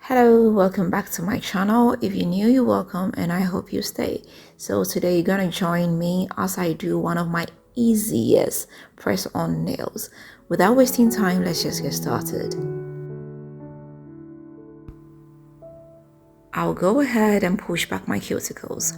Hello, welcome back to my channel. If you're new, you're welcome and I hope you stay. So today you're gonna join me as I do one of my easiest press on nails. Without wasting time, let's just get started. I'll go ahead and push back my cuticles.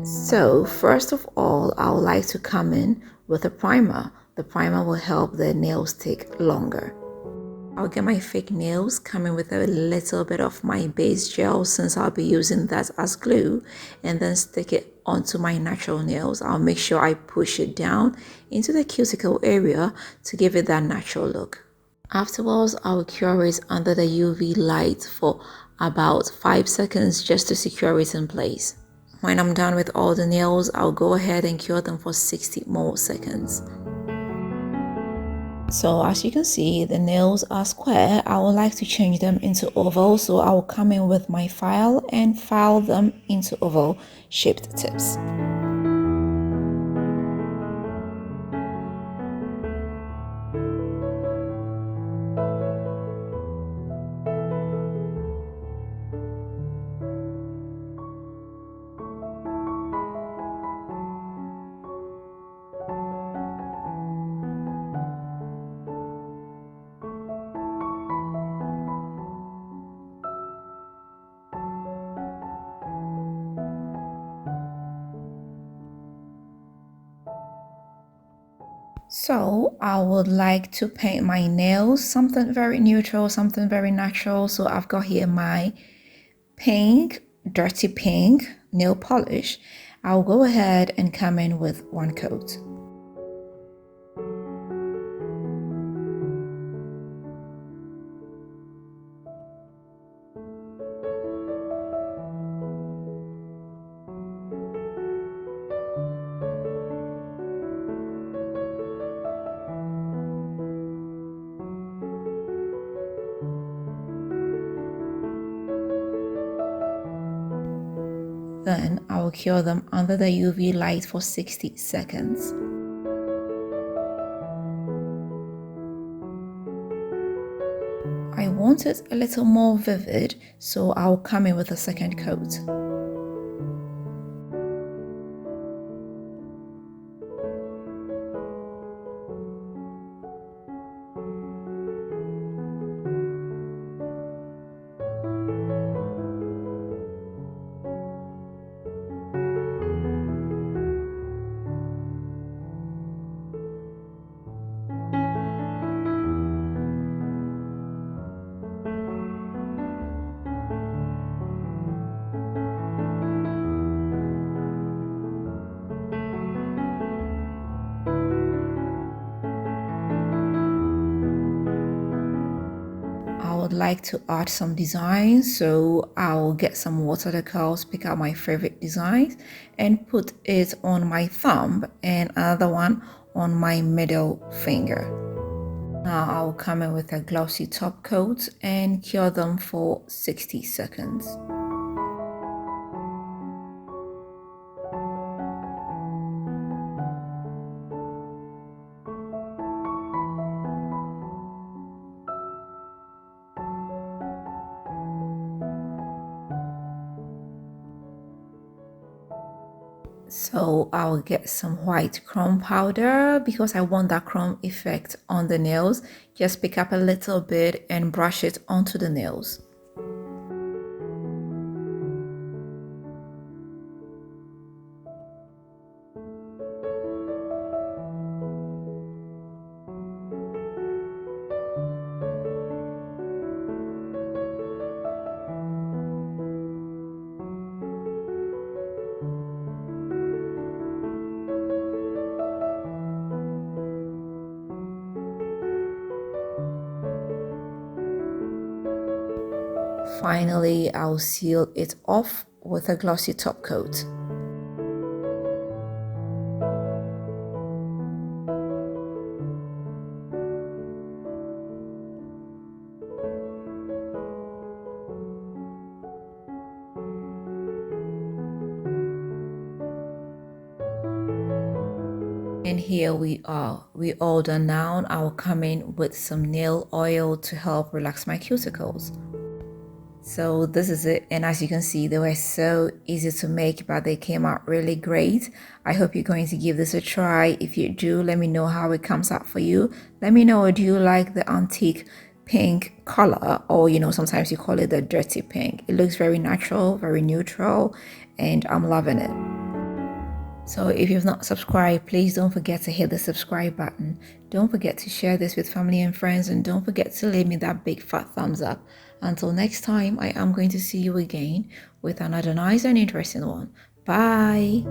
So first of all, I would like to come in with a primer. The primer will help the nails take longer. I'll get my fake nails, coming with a little bit of my base gel since I'll be using that as glue, and then stick it onto my natural nails. I'll make sure I push it down into the cuticle area to give it that natural look. Afterwards, I'll cure it under the UV light for about 5 seconds just to secure it in place. When I'm done with all the nails, I'll go ahead and cure them for 60 more seconds. So as you can see, the nails are square. I would like to change them into oval, so I will come in with my file and file them into oval shaped tips. So I would like to paint my nails something very neutral, something very natural. So I've got here my pink, dirty pink nail polish. I'll go ahead and come in with one coat. Then I will cure them under the UV light for 60 seconds. I want it a little more vivid, so I'll come in with a second coat. I would like to add some designs, so I'll get some watercolors, pick out my favorite designs and put it on my thumb and another one on my middle finger. Now I'll come in with a glossy top coat and cure them for 60 seconds. So I'll get some white chrome powder because I want that chrome effect on the nails. Just pick up a little bit and brush it onto the nails. Finally, I'll seal it off with a glossy top coat. And here we are. We all done now. I'll come in with some nail oil to help relax my cuticles. So this is it, and as you can see, they were so easy to make, but they came out really great. I hope you're going to give this a try. If you do, let me know how it comes out for you. Let me know, do you like the antique pink color, or sometimes you call it the dirty pink? It looks very natural, very neutral, and I'm loving it. So if you've not subscribed, please don't forget to hit the subscribe button. Don't forget to share this with family and friends, and don't forget to leave me that big fat thumbs up. Until next time, I am going to see you again with another nice and interesting one. Bye.